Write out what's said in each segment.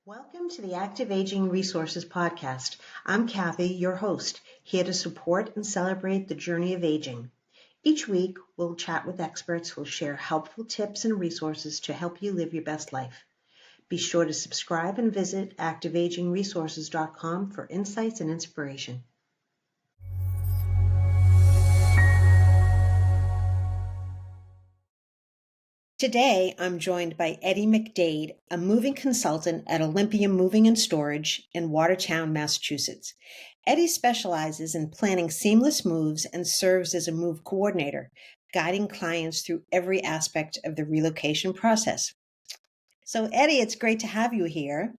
Welcome to the Active Aging Resources Podcast. I'm Kathy, your host, here to support and celebrate the journey of aging. Each week, we'll chat with experts who'll share helpful tips and resources to help you live your best life. Be sure to subscribe and visit activeagingresources.com for insights and inspiration. Today, I'm joined by Eddie McDaid, a moving consultant at Olympia Moving and Storage in Watertown, Massachusetts. Eddie specializes in planning seamless moves and serves as a move coordinator, guiding clients through every aspect of the relocation process. So, Eddie, it's great to have you here.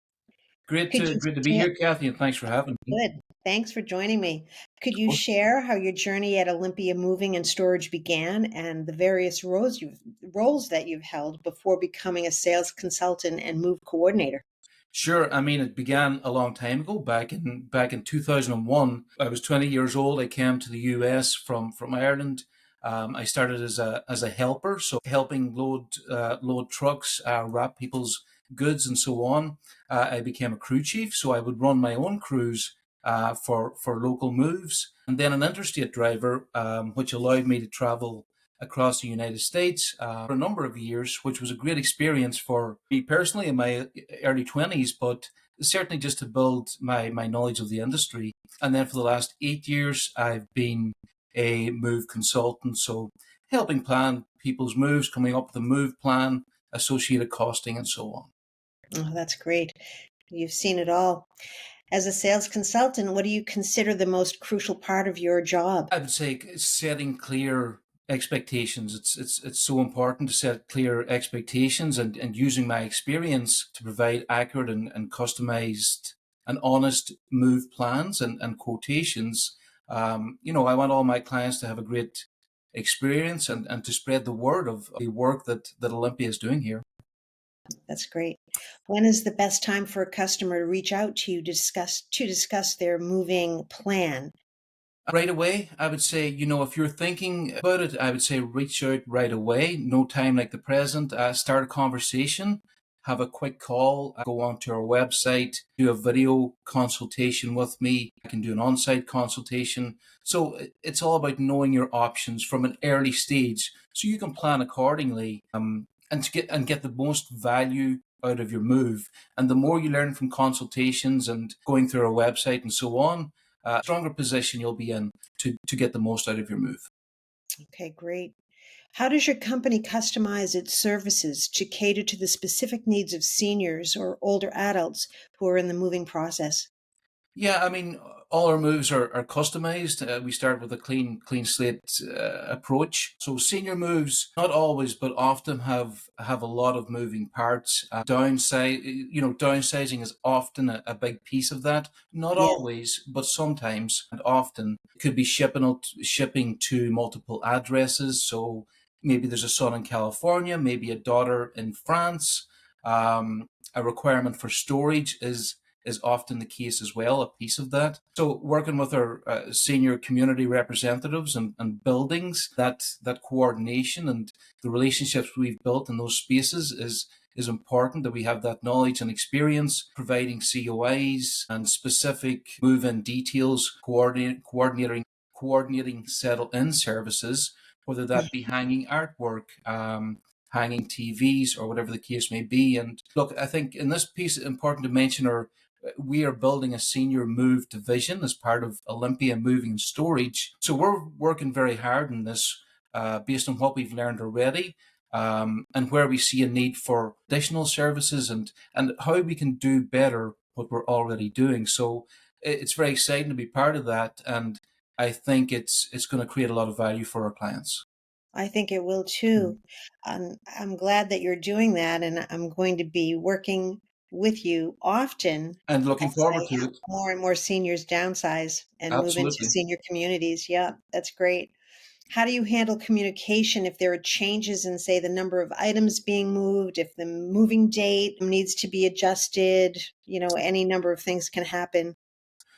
Great Could to you great to be share? here, Kathy, and thanks for having me. Good. Thanks for joining me. Could you share how your journey at Olympia Moving and Storage began and the various roles that you've held before becoming a sales consultant and move coordinator? Sure. I mean, it began a long time ago, back in 2001. I was 20 years old. I came to the US from Ireland. I started as a helper, so helping load trucks, wrap people's goods, and so on. I became a crew chief, so I would run my own crews for local moves, and then an interstate driver, which allowed me to travel across the United States for a number of years, which was a great experience for me personally in my early 20s, but certainly just to build my knowledge of the industry. And then for the last 8 years, I've been a move consultant, so helping plan people's moves, coming up with a move plan, associated costing, and so on. Oh, that's great. You've seen it all. As a sales consultant, what do you consider the most crucial part of your job? I would say setting clear expectations. It's so important to set clear expectations and using my experience to provide accurate and customized and honest move plans and quotations. I want all my clients to have a great experience and to spread the word of the work that Olympia is doing here. That's great. When is the best time for a customer to reach out to you to discuss their moving plan? Right away, I would say, if you're thinking about it, I would say reach out right away. No time like the present. Start a conversation, have a quick call, go onto our website, do a video consultation with me. I can do an on-site consultation. So it's all about knowing your options from an early stage so you can plan accordingly, and to get the most value out of your move. And the more you learn from consultations and going through our website and so on, stronger position you'll be in to get the most out of your move. Okay, great. How does your company customize its services to cater to the specific needs of seniors or older adults who are in the moving process? Yeah, I mean, all our moves are customized. We start with a clean slate approach. So senior moves, not always, but often have a lot of moving parts. Downsizing is often a big piece of that. Not Yeah. always, but sometimes and often. It could be shipping to multiple addresses. So maybe there's a son in California, maybe a daughter in France. A requirement for storage is often the case as well, a piece of that. So working with our senior community representatives and buildings, that coordination and the relationships we've built in those spaces is important, that we have that knowledge and experience, providing COIs and specific move-in details, coordinating settle-in services, whether that be hanging artwork, hanging TVs, or whatever the case may be. And look, I think in this piece, it's important to mention we are building a senior move division as part of Olympia Moving and Storage. So we're working very hard on this based on what we've learned already, and where we see a need for additional services and how we can do better what we're already doing. So it's very exciting to be part of that, and I think it's going to create a lot of value for our clients. I think it will Mm. too. I'm glad that you're doing that, and I'm going to be working with you often And looking as I forward to help it. more and more seniors downsize and move into Absolutely. senior communities. Yeah, that's great. How do you handle communication if there are changes in, say, the number of items being moved, if the moving date needs to be adjusted? Any number of things can happen.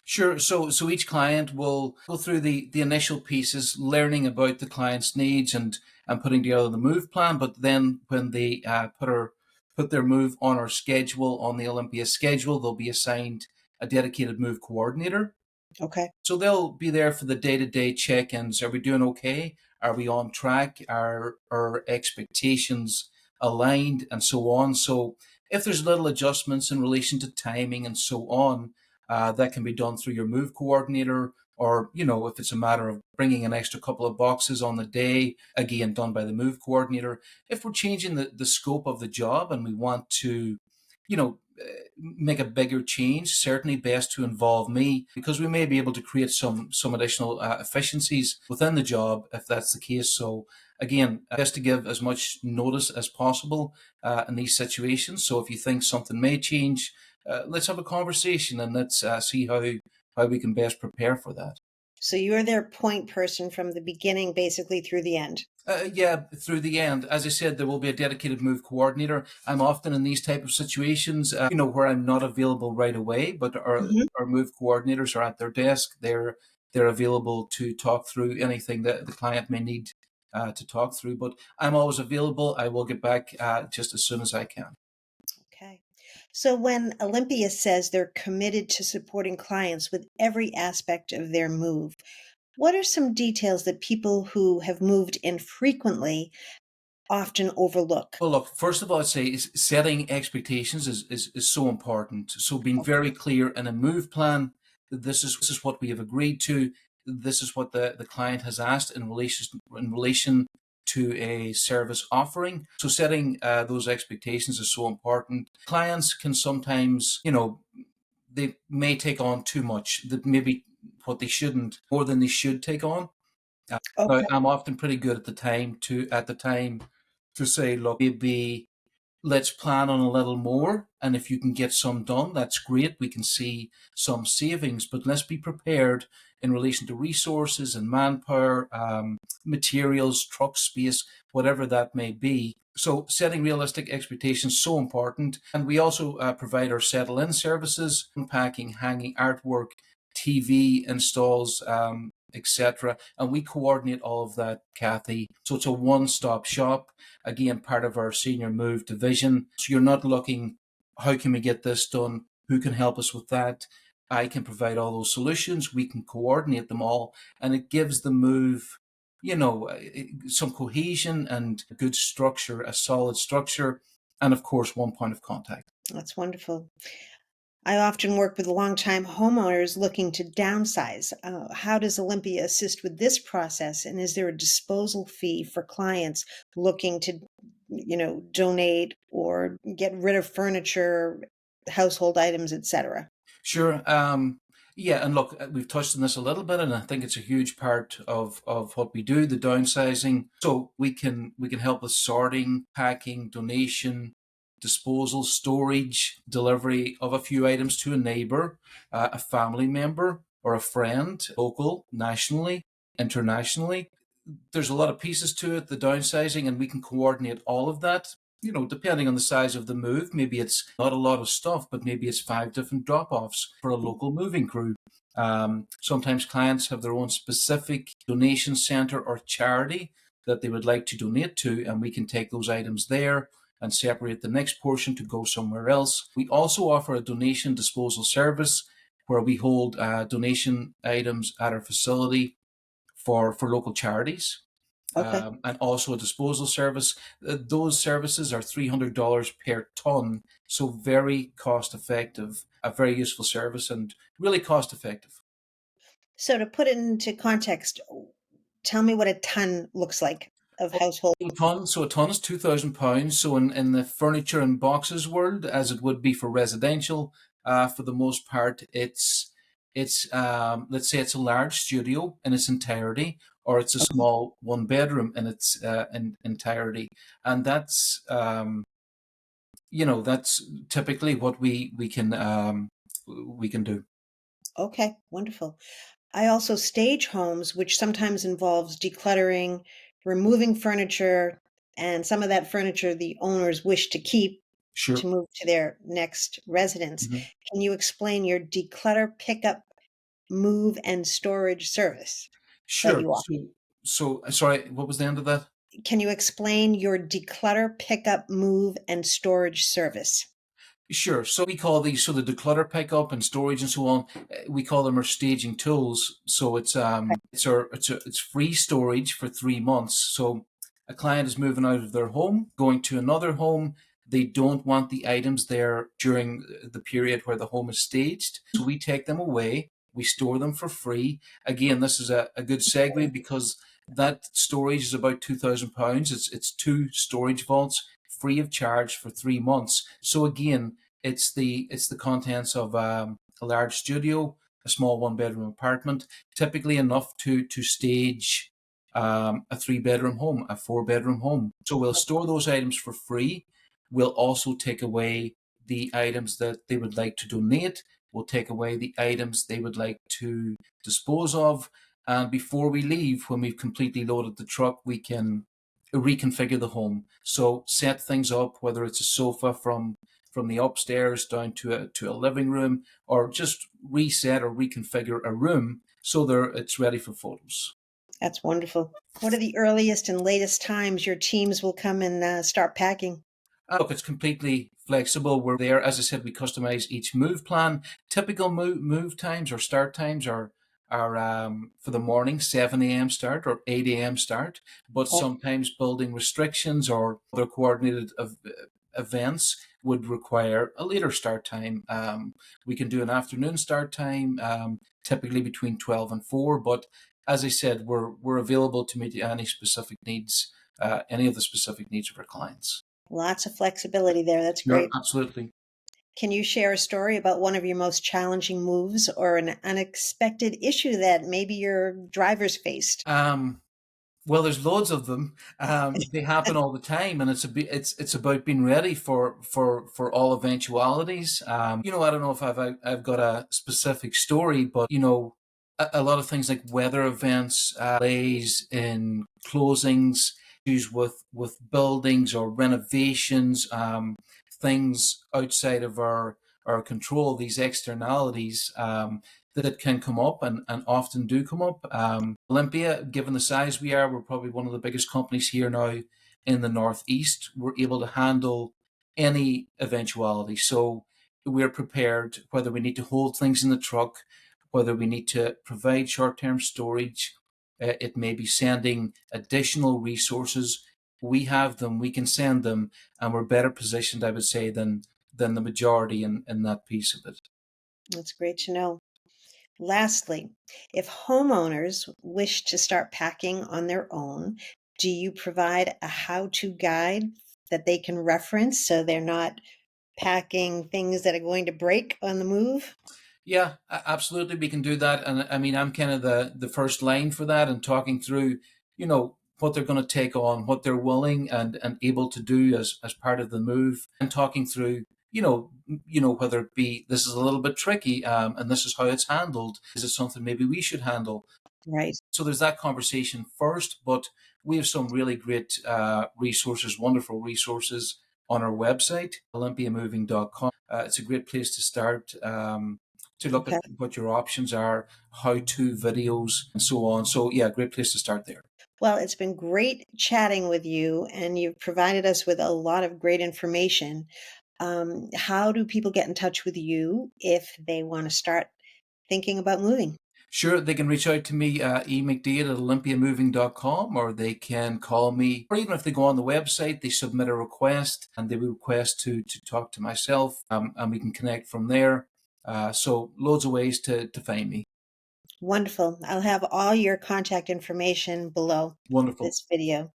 Sure. So each client will go through the initial pieces, learning about the client's needs and putting together the move plan. But then when they put their move on our schedule, on the Olympia schedule. They'll be assigned a dedicated move coordinator. Okay. So they'll be there for the day-to-day check-ins. Are we doing okay? Are we on track? Are our expectations aligned, and so on? So if there's little adjustments in relation to timing and so on, that can be done through your move coordinator, or if it's a matter of bringing an extra couple of boxes on the day, again done by the move coordinator. If we're changing the scope of the job and we want to, make a bigger change, certainly best to involve me, because we may be able to create some additional efficiencies within the job if that's the case. So again, best to give as much notice as possible in these situations. So if you think something may change, let's have a conversation, and let's see how we can best prepare for that. So you're their point person from the beginning, basically through the end. Yeah, through the end. As I said, there will be a dedicated move coordinator. I'm often in these type of situations, where I'm not available right away, but Hmm. our move coordinators are at their desk. They're available to talk through anything that the client may need to talk through. But I'm always available. I will get back just as soon as I can. Okay. So when Olympia says they're committed to supporting clients with every aspect of their move, what are some details that people who have moved infrequently often overlook? Well, look, first of all, I'd say setting expectations is so important. So being very clear in a move plan, that this is what we have agreed to. This is what the client has asked in relation to a service offering. So setting those expectations is so important. Clients can sometimes, they may take on too much, that maybe what they shouldn't, more than they should take on. Now, Okay. I'm often pretty good at the time to say, look, maybe let's plan on a little more, and if you can get some done, that's great. We can see some savings, but let's be prepared in relation to resources and manpower, materials, truck space, whatever that may be. So setting realistic expectations so important, and we also provide our settle-in services, unpacking, hanging artwork, TV installs, etc. And we coordinate all of that, Kathy. So it's a one-stop shop. Again, part of our senior move division. So you're not looking, how can we get this done? Who can help us with that? I can provide all those solutions. We can coordinate them all, and it gives the move, some cohesion and good structure, a solid structure, and of course, one point of contact. That's wonderful. I often work with longtime homeowners looking to downsize. How does Olympia assist with this process? And is there a disposal fee for clients looking to, donate or get rid of furniture, household items, etc.? Sure. Yeah, and look, we've touched on this a little bit, and I think it's a huge part of what we do, the downsizing. So we can help with sorting, packing, donation, disposal, storage, delivery of a few items to a neighbor, a family member, or a friend, local, nationally, internationally. There's a lot of pieces to it, the downsizing, and we can coordinate all of that. Depending on the size of the move, maybe it's not a lot of stuff, but maybe it's 5 different drop offs for a local moving crew. Sometimes clients have their own specific donation center or charity that they would like to donate to, and we can take those items there and separate the next portion to go somewhere else. We also offer a donation disposal service where we hold donation items at our facility for local charities, Okay. and also a disposal service. Those services are $300 per ton, so very cost effective, a very useful service, and really cost effective. So to put it into context, tell me what a ton looks like of household. A ton is £2,000. So in the furniture and boxes world, as it would be for residential, for the most part, it's let's say it's a large studio in its entirety, or it's a small one bedroom in its entirety, and that's typically what we can do. Okay, wonderful. I also stage homes, which sometimes involves decluttering, removing furniture, and some of that furniture the owners wish to keep Sure. to move to their next residence. Mhm. Can you explain your declutter, pickup, move, and storage service that Sure. you offer? So sorry, what was the end of that? can you explain your declutter, pickup, move, and storage service? Sure. So we call these, so the declutter pickup and storage and so on, we call them our staging tools. So it's free storage for 3 months. So a client is moving out of their home, going to another home. They don't want the items there during the period where the home is staged. So we take them away. We store them for free. Again, this is a good segue because that storage is about £2,000. It's two storage vaults free of charge for 3 months. So again, it's the contents of a large studio, a small one-bedroom apartment, typically enough to stage a three-bedroom home, a four-bedroom home. So we'll store those items for free. We'll also take away the items that they would like to donate. We'll take away the items they would like to dispose of. And before we leave, when we've completely loaded the truck, we can reconfigure the home. So set things up, whether it's a sofa from the upstairs down to a living room, or just reset or reconfigure a room so it's ready for photos. That's wonderful. What are the earliest and latest times your teams will come and start packing? Look, it's completely flexible. We're there. As I said, we customize each move plan. Typical move times or start times are for the morning, 7 a.m. start or 8 a.m. start. But sometimes building restrictions or other coordinated events would require a later start time. We can do an afternoon start time, typically between 12 and 4. But as I said, we're available to meet any specific needs, any of the specific needs of our clients. Lots of flexibility there. That's Yeah, great. absolutely. Can you share a story about one of your most challenging moves or an unexpected issue that maybe your drivers faced? Well, there's loads of them. They happen all the time, and it's about being ready for all eventualities. I don't know if I've got a specific story, but a lot of things like weather events, delays in closings, issues with buildings or renovations, things outside of our control. These externalities. That can come up and often do come up. Olympia, given the size we are, we're probably one of the biggest companies here now in the Northeast. We're able to handle any eventuality. So we're prepared, whether we need to hold things in the truck, whether we need to provide short-term storage, it may be sending additional resources. We have them, we can send them, and we're better positioned, I would say, than the majority in that piece of it. That's great to know. Lastly, if homeowners wish to start packing on their own, do you provide a how-to guide that they can reference so they're not packing things that are going to break on the move? Yeah, absolutely. We can do that. And I mean, I'm kind of the first line for that and talking through, what they're going to take on, what they're willing and able to do as part of the move and talking through, whether it be, this is a little bit tricky, and this is how it's handled. Is it something maybe we should handle? Right. So there's that conversation first, but we have some really great resources, wonderful resources on our website, olympiamoving.com. It's a great place to start to look Okay. at what your options are, how-to videos, and so on. So yeah, great place to start there. Well, it's been great chatting with you, and you've provided us with a lot of great information. How do people get in touch with you if they want to start thinking about moving? Sure, they can reach out to me, McDaid at olympiamoving.com, or they can call me, or even if they go on the website, they submit a request and they would request to talk to myself, and we can connect from there. So loads of ways to find me. Wonderful. I'll have all your contact information below Wonderful. this video.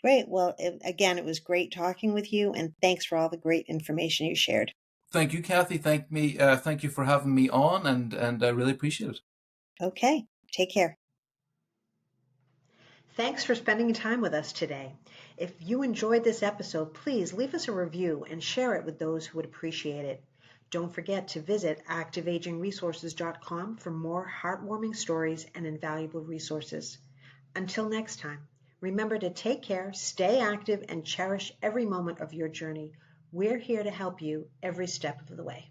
Great. Well, again, it was great talking with you, and thanks for all the great information you shared. Thank you, Kathy. Thank you for having me on, and I really appreciate it. Okay. Take care. Thanks for spending time with us today. If you enjoyed this episode, please leave us a review and share it with those who would appreciate it. Don't forget to visit activeagingresources.com for more heartwarming stories and invaluable resources. Until next time, remember to take care, stay active, and cherish every moment of your journey. We're here to help you every step of the way.